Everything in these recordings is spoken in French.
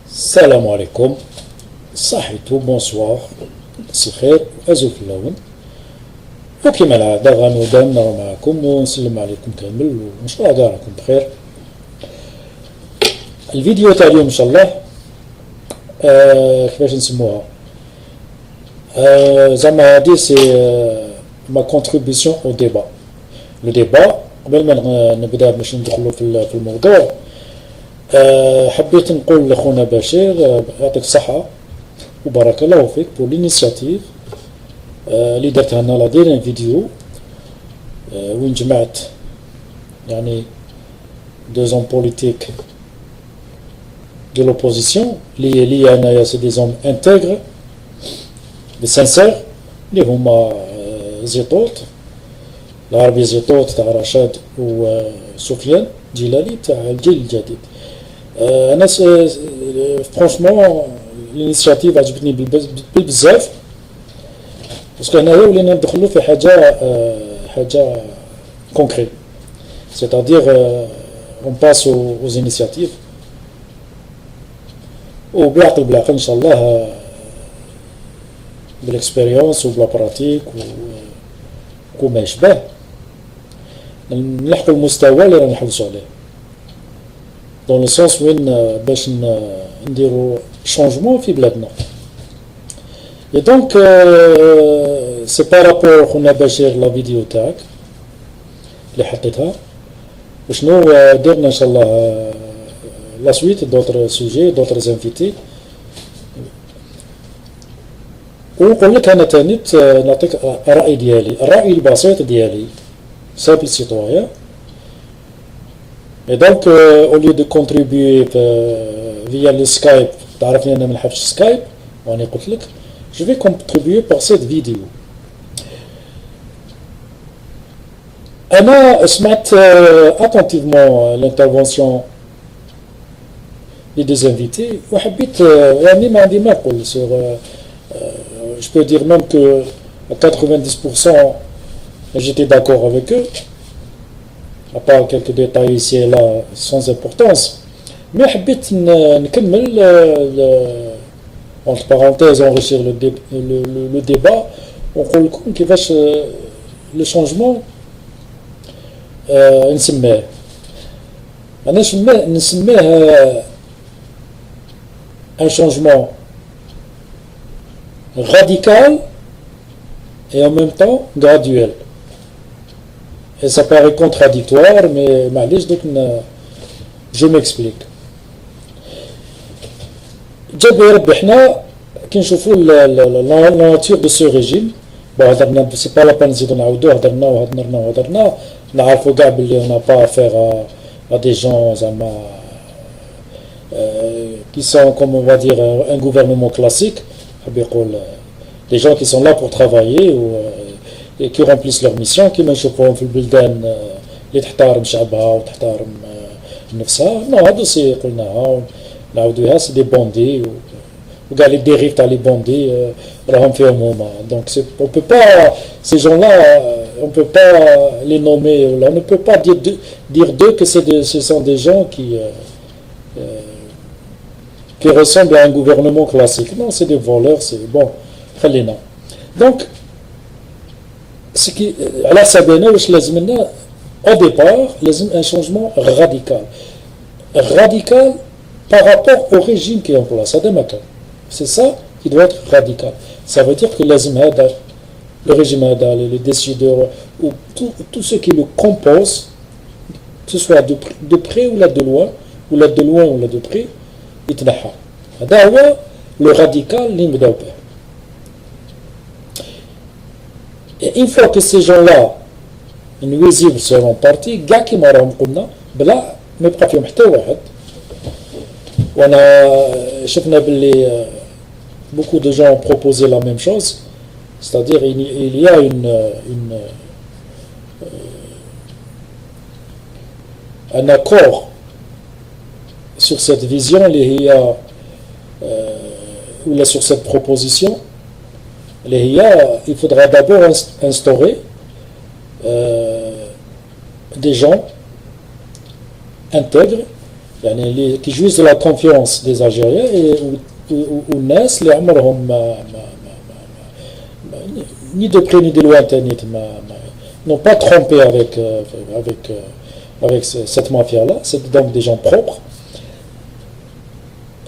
السلام عليكم. صحيتو بونسوار الخير أزو في اللون. وكما العادة غنودا نرى معكم ونسلم عليكم كامل وإن شاء الله راكم بخير. الفيديو تاع اليوم إن شاء الله كيفاش نسموها زعما هادي سي ما كونتريبيسيون أو ديبا. لو ديبا قبل ما نبدا باش ندخلو في الموضوع حبيت نقول لخونا بشير يعطيك الصحة وبارك الله فيك بور لينيسياتيف اللي درتها لنا لا ديرين فيديو وين جمعت يعني دو زون بوليتيك de l'opposition لي انايا سي دي زون انتيغر دي سانسير اللي هما زيطوط العربي زيطوط تاع رشاد وسفيان جيلالي تاع الجيل الجديد. انا فرانشمون الانيشيتيف عجبتني بزاف باسكو هنايا ولينا ندخلو في حاجه كونكريت c'est-à-dire on passe aux initiatives وبالعقل بالعقل ان شاء الله بالاكسبيريونس وبلا براتيك وما يشبه نلحقوا المستوى اللي رانا نحوسوا عليه دون لو سونس وين باش نديروا شونجمون في بلادنا. اي دونك سي بارابور خونا بشير لا فيديو تاعك اللي حطيتها وشنو درنا ان شاء الله لا سويت دوطر سوجي دوطر انفيتي. ونقول لك انا تاني نعطيك الراي ديالي، الراي البسيط ديالي سامبل سيتويان. Et donc, au lieu de contribuer via le Skype, تعرفني أنا ما نحبش سكايب وأنا قلت لك je vais contribuer par cette vidéo. أنا سمعت attentivement l'intervention des deux invités وحبيت يعني ما عندي ما نقول sur je peux dire même que à 90% j'étais d'accord avec eux. À part quelques détails ici et là sans importance, mais حبيت نكمل entre parenthèses enrichir le débat ونقول لكم كيفاش le changement نسميه. أنا نسميه un changement radical et en même temps graduel. Et ça paraît contradictoire, mais je m'explique. جاب يربي حنا كي نشوفوا لا ناتور دو سو ريجيم بون هضرنا سي با لا بان نزيدو نعاودو هضرنا وهضرنا نعرفو كاع بلي اون با افير ا دي جون زعما qui sont comme on va dire un gouvernement classique حاب يقول des gens qui sont là pour travailler et qui remplissent leur mission كيما نشوفوهم في البلدان اللي تحترم شعبها وتحترم نفسها. نو هادو سي قلناها نعاودوها سي دي بوندي وكاع لي ديريف تاع لي بوندي راهم فيهم هما. دونك سي on peut pas ces gens là on peut pas les nommer on ne peut pas dire d'eux que ce sont des gens qui ressemblent à un gouvernement classique. Non, c'est des voleurs, c'est bon خلينا. Donc ce qui على حسابنا واش لازمنا au départ لازم un changement radical par rapport au régime qui est en place. هذا ما كان c'est ça qui doit être radical. Ça veut dire que لازم هذا le régime هذا les décideurs ou tout ce qui le compose que ce soit de près ou là de loin ou là de loin ou là de près يتنحى. هذا هو le radical اللي نبداو به. Et une fois que ces gens-là nuisibles seront partis كاع كيما راهم قلنا بلا ما يبقى فيهم حتى واحد. وانا شفنا باللي beaucoup de gens ont proposé la même chose, c'est-à-dire il y a un accord sur cette vision اللي هي ou sur cette proposition. Il faudra d'abord instaurer des gens intègres qui jouissent de la confiance des Algériens et والناس اللي عمرهم ni de près ni de loin n'ont pas trompé avec cette mafia-là. C'est donc des gens propres,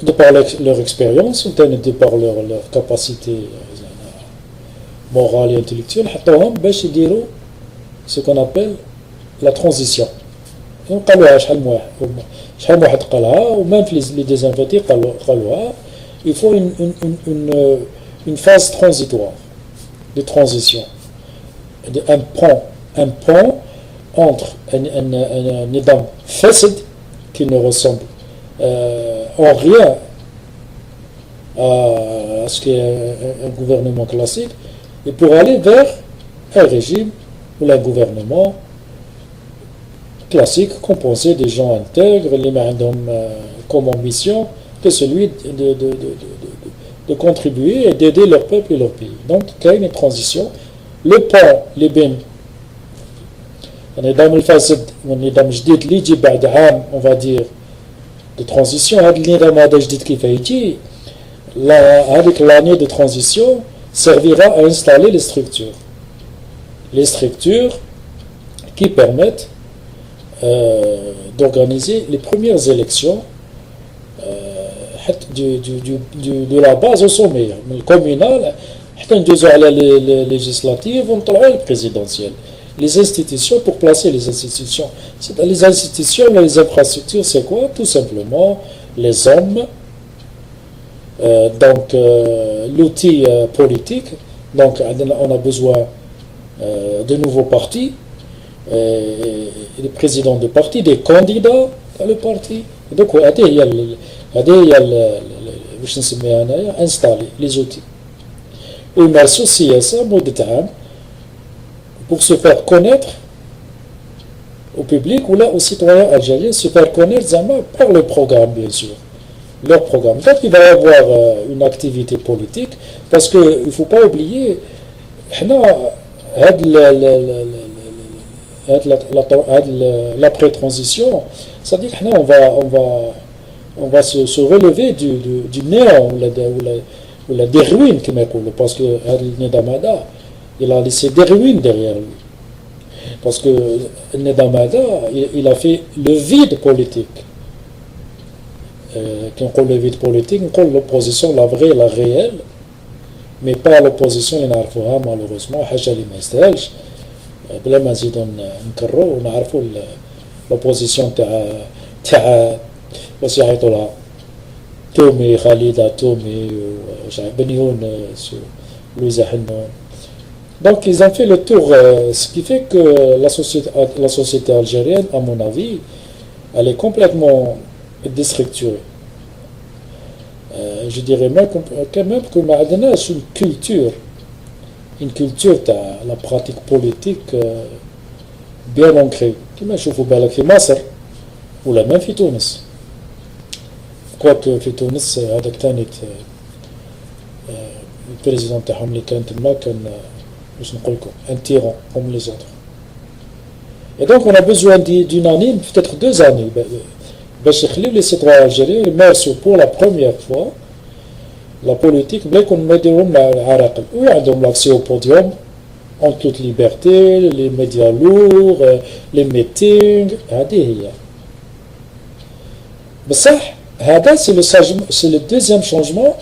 de par leur expérience, ou de par leur capacité morale et intellectuelle, ce qu'on appelle la transition. Même les désinvités, il faut une phase transitoire, de transition, un pont entre un nidam fasid qui ne ressemble en rien à ce qu'est un gouvernement classique, et pour aller vers un régime ou un gouvernement classique composé des gens intègres, les mandom comme ambition que celui de contribuer et d'aider leur peuple et leur pays. Donc, il y a une transition. Le pont, les bins, النظام الفاسد والنظام الجديد اللي يجي بعد عام on va dire de transition, هذا النظام هذا جديد كيف يجي هذيك l'année de transition servira à installer les structures qui permettent d'organiser les premières élections de la base au sommet, le communal, les législatives, les présidentielles. Les institutions, pour placer les institutions, les infrastructures, c'est quoi? Tout simplement les hommes, donc l'outil politique, donc on a besoin de nouveaux partis, des présidents de partis, des candidats dans le parti. Donc, il y a installer les outils. Et il y a aussi ça, pour se faire connaître au public ou là aux citoyens algériens, se faire connaître par le programme, bien sûr. Leur programme. Donc, il va y avoir une activité politique, parce qu'il ne faut pas oublier, l'après-transition, c'est-à-dire qu'on va se relever du néant ou des ruines, parce que Nedamada, il a laissé des ruines derrière lui. Parce que Nedamada, il a fait le vide politique. Quand on parle de vide politique, on parle de l'opposition, la vraie, la réelle, mais pas l'opposition, malheureusement, بلا ما نزيدو نكررو ونعرفوا لوبوزيسيون تاع واش يعيطوا لها تومي خالده تومي بن يونس لويزا حنون. Donc ils ont fait le tour, ce qui fait que la société algérienne, à mon avis, elle est complètement déstructurée. Je dirais même quand même que Maadana est une culture de la pratique politique bien ancrée. كما نشوفوا بالك في مصر ولا même في تونس. quoique في تونس هذاك ثاني البريزيدون تاعهم اللي كان تما كان باش نقول لكم un tyran comme les autres. Et donc on a besoin d'une année, peut-être 2 années, باش يخليو les citoyens algériens يمارسوا pour la première fois la politique, بلا يكون ما يديرهم مع العراقل وعندهم l'accès au podium en toute liberté, les médias lourds, les meetings, هذه هي. بصح هذا c'est le deuxième changement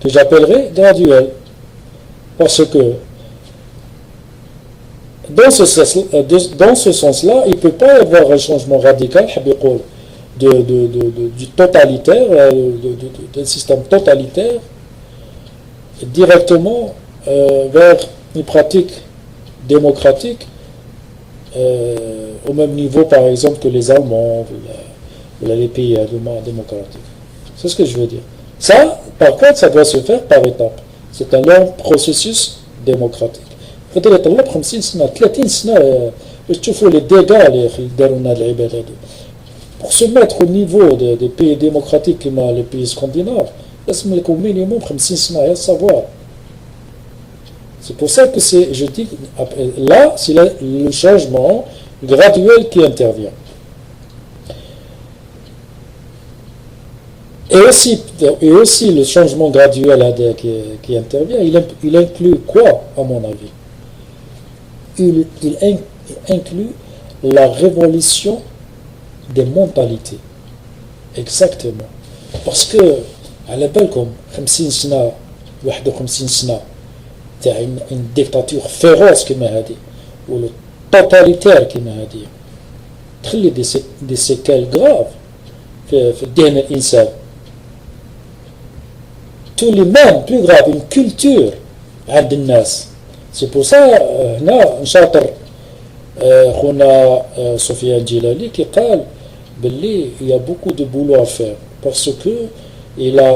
que j'appellerais graduel, parce que dans ce sens-là, il ne peut pas y avoir un changement radical du totalitaire, d'un système totalitaire, directement vers une pratique démocratique au même niveau, par exemple, que les Allemands ou les pays démocratiques. C'est ce que je veux dire. Ça, par contre, ça doit se faire par étapes. C'est un long processus démocratique. يقدر يطلب 50 سنة 30 سنة باش تشوفوا les dégâts اللي داروا لنا العباد هادو. Pour se mettre au niveau des pays démocratiques comme les pays scandinaves, لازم لك au minimum 50 سنة à savoir. C'est pour ça que je dis là c'est le changement graduel qui intervient. Et aussi le changement graduel qui intervient, il inclut quoi, à mon avis? Il inclut la révolution des mentalités. Exactement. Parce que, على بالكم 50 سنة 51 سنة تاع une dictature féroce كما هذه ولا totalitaire كما هذه تخلي دي séquelles graves في الذهن الإنسان. tous les mêmes plus grave une culture عند الناس. c'est pour ça هنا نشاطر خونا سفيان جلالي qui قال باللي il y a beaucoup de boulot à faire parce que il a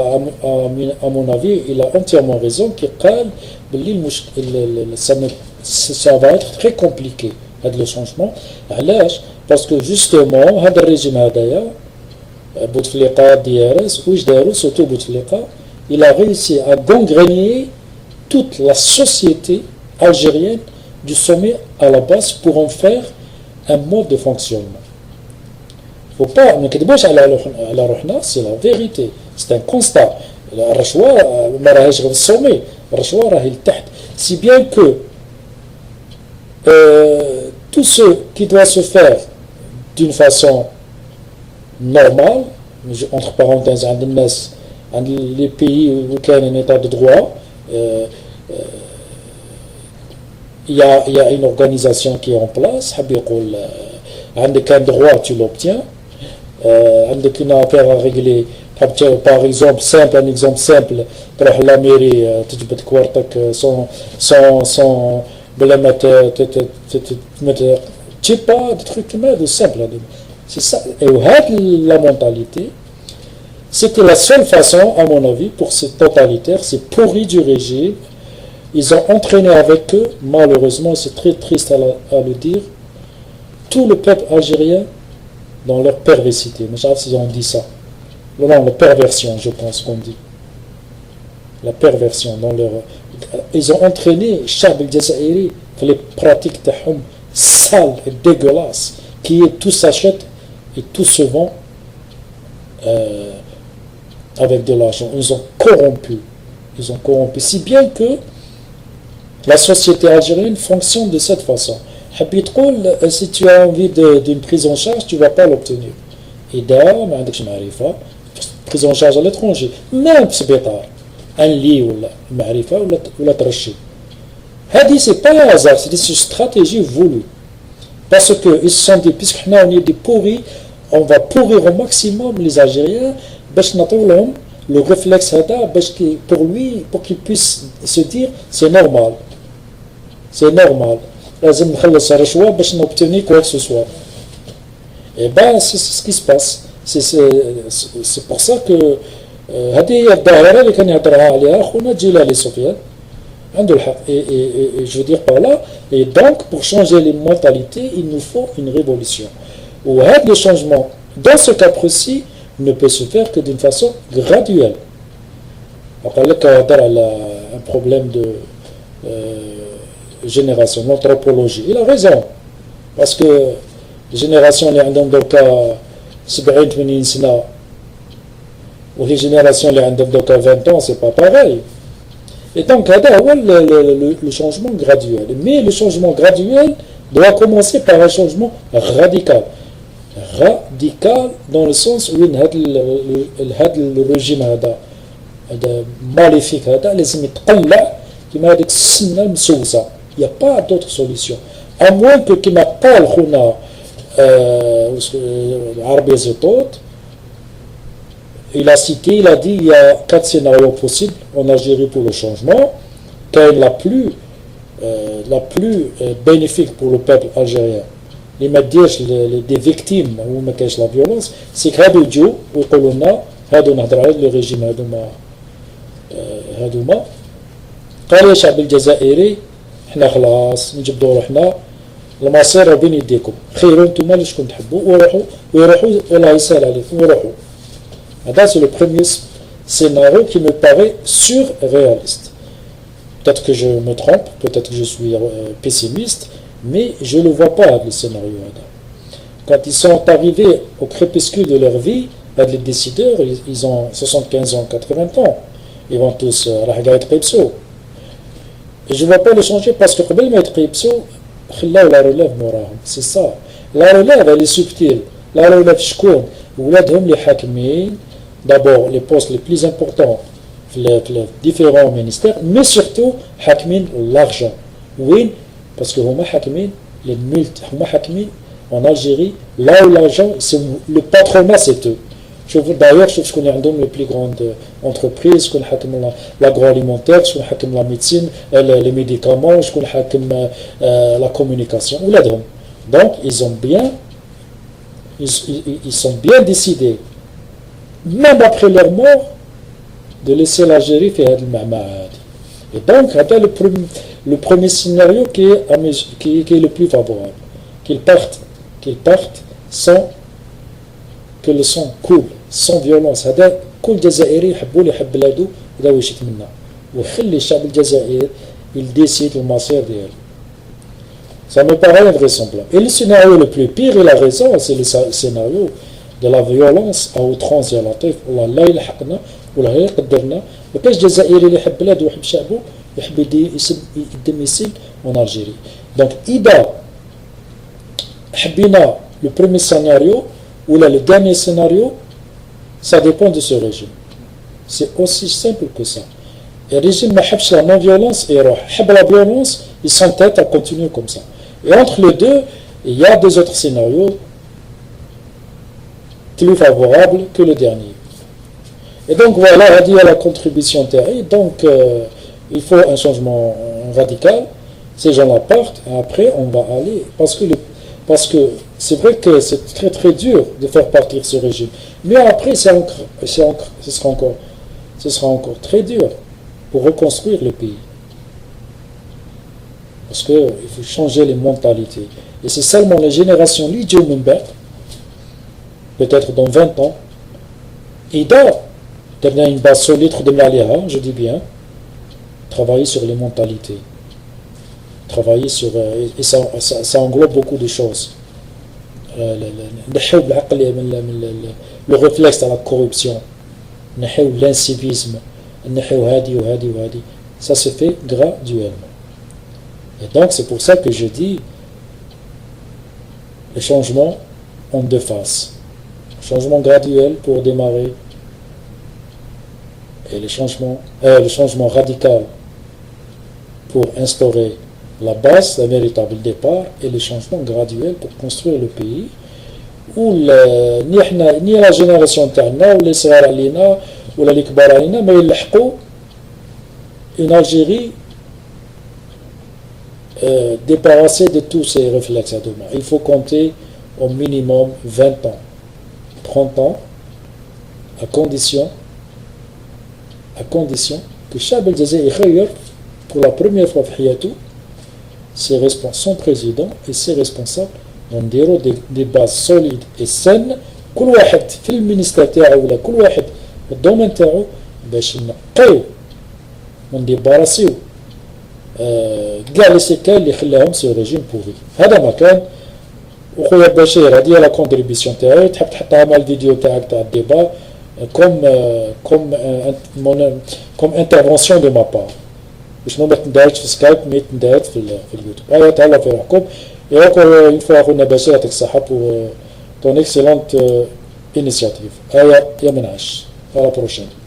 à mon avis il a entièrement raison qui قال باللي ça va être très compliqué هذا le changement. علاش؟ parce que justement هذا الريجيم هذايا بوتفليقه DRS واش داروا surtout بوتفليقه il a réussi à gangréner toute la société algérienne du sommet à la base pour en faire un mode de fonctionnement. Faut pas نكذبوش على روحنا, c'est la vérité, c'est un constat. الرشوة ما راهيش غير الصومي, الرشوة راهي لتحت. Si bien que tout ce qui doit se faire d'une façon normale, entre parenthèses عند الناس عند les pays où كان un état de droit, il y a une organisation qui est en place. حب يقول عندك un droit tu l'obtiens, عندك une affaire à régler. par exemple simple, un exemple simple, تروح la mairie تجبد كوارتك sans بلا ما tu pas des trucs de simple. C'est ça. Et la mentalité, c'était la seule façon, à mon avis, pour ces totalitaires, ces pourris du régime. Ils ont entraîné avec eux, malheureusement, c'est très triste à le dire, tout le peuple algérien dans leur perversité. Je ne sais pas si on dit ça. Non, la perversion, je pense qu'on dit. La perversion dans leur... Ils ont entraîné Chab el-Jazairi dans les pratiques sales et dégueulasses, qui est tout s'achète et tout se vend avec de l'argent. Ils ont corrompu. Ils ont corrompu. Si bien que la société algérienne fonctionne de cette façon. Si tu as envie d'une prise en charge, tu ne vas pas l'obtenir. Et d'ailleurs, prise en charge à l'étranger, même سبيطار un lit ou la ترشي. هذه c'est pas un hasard, c'est une stratégie voulue. Parce qu'ils se sont dit, puisque nous on est des pourris, on va pourrir au maximum les Algériens, le réflexe pour qu'ils puissent se dire c'est normal. C'est normal. لازم نخلص الرشوة باش نobtenir quoi que ce soit. Et ben c'est ce qui se passe. C'est pour ça que هذه هي الظاهرة اللي كان يهضرها عليها خونا جلالي سفيان عنده الحق. Et je veux dire par là, et donc pour changer les mentalités, il nous faut une révolution. Ou le changement, dans ce cas précis, ne peut se faire que d'une façon graduelle. Alors là, il y a un problème de génération, l'anthropologie. Il a raison. Parce que les générations, les عندهم دوكا 70 80 سنة ou les générations, les عندهم دوكا 20 ans, c'est pas pareil. Et donc, le changement graduel. Mais le changement graduel doit commencer par un changement radical. Radical dans le sens où le régime maléfique, لازم يتقلع كما هذيك السنة المسوسة. Il n'y a pas d'autre solution. À moins que كما قال خونا العربي زيطوط, il a cité, il a dit il y a 4 scénarios possibles en Algérie pour le changement. Quelle est la plus bénéfique pour le peuple algérien? Les des victimes ou la violence, c'est que هادو يجوا ويقولوا لنا هادو نهضر على le régime هادوما قال يا شعب الجزائري احنا خلاص نجبدوا روحنا المصير بين يديكم خيروا انتم اللي شكون تحبوا ويروحوا والله يسهل عليكم ويروحوا. C'est le premier scénario qui me paraît surréaliste. Peut-être que je me trompe, peut-être que je suis pessimiste, mais je ne le vois pas, le scénario. Quand ils sont arrivés au crépuscule de leur vie, Les décideurs, ils ont 75 ans, 80 ans. Ils vont tous à Pepso. Et je ne vois pas le changer parce que قبل ما يتقيبسوا خلاو la relève موراهم. C'est ça. La relève, elle est subtile. La relève شكون؟ ولادهم اللي حاكمين d'abord les postes les plus importants في différents ministères, mais surtout حاكمين l'argent. Oui, parce que هما حاكمين les multi, هما حاكمين en Algérie, là où l'argent, le patronat c'est eux. D'ailleurs, je trouve qu'on est les plus grandes entreprises, qu'on a l'agroalimentaire, qu'on a la médecine, les médicaments, qu'on a la communication. Donc, ils sont bien décidés, même après leur mort, de laisser l'Algérie faire le mamad. Et donc, c'est le premier scénario qui est le plus favorable. Qu'ils partent sans que le sang coule, sans violence. هذا كل جزائري يحبوا اللي يحب بلادو هذا واش يتمنى ويخلي الشعب الجزائري il décide le مصير ديالو. Ça me paraît invraisemblable. Et le scénario le plus pire, il a raison, c'est le scénario de la violence à outrance يا لطيف. والله لا يلحقنا ولا يقدرنا. ما كاينش جزائري اللي يحب بلاده ويحب شعبه يحب يدم يسيل en Algérie. Donc إذا حبينا le premier scénario ou là, le dernier scénario, ça dépend de ce régime. C'est aussi simple que ça. Et le régime n'a pas la non-violence et la violence, il s'entête à continuer comme ça. Et entre les deux, il y a des autres scénarios plus favorables que le dernier. Et donc voilà, on a dit à la contribution terrible. Donc il faut un changement radical. Ces gens-là partent et après on va aller. Parce que c'est vrai que c'est très très dur de faire partir ce régime. Mais après, ce sera encore très dur pour reconstruire le pays. Parce qu'il faut changer les mentalités. Et c'est seulement les générations Lidjo Mumber, peut-être dans 20 ans, et donner une base solide de Maliha, je dis bien, travailler sur les mentalités. Travailler sur. Et ça englobe beaucoup de choses. Le réflexe à la corruption, l'incivisme, ça se fait graduellement. Et donc c'est pour ça que je dis le changement en deux phases. Le changement graduel pour démarrer et le changement radical pour instaurer la base, le véritable départ, et le changement graduel pour construire le pays où ni la génération تاعنا ou les صغار علينا ou les كبار علينا ما يلحقوا une Algérie débarrassée de tous ces réflexes. Il faut compter au minimum 20 ans, 30 ans, à condition que الشعب الجزائري يغير pour la première fois في حياته son président et ses responsables نديروا des bases solides et saines. كل واحد في المينستير تاعو ولا كل واحد في الدومين تاعو باش نقيو ونديباراسيو كاع لي سيكال اللي خلاهم سو ريجيم بوغي. هذا ما كان. وخويا بشير هذه لا كونتريبيسيون تاعي تحب تحطها مع الفيديو تاعك تاع الديبا كوم انترفونسيون دو ما بار باش ما تندارش في سكايب مي تندارت في اليوتيوب. هيا تهلا في روحكم. Et encore une fois, خونا بشير يعطيك الصحة pour ton excellente initiative. هيا يا منعش. À la prochaine.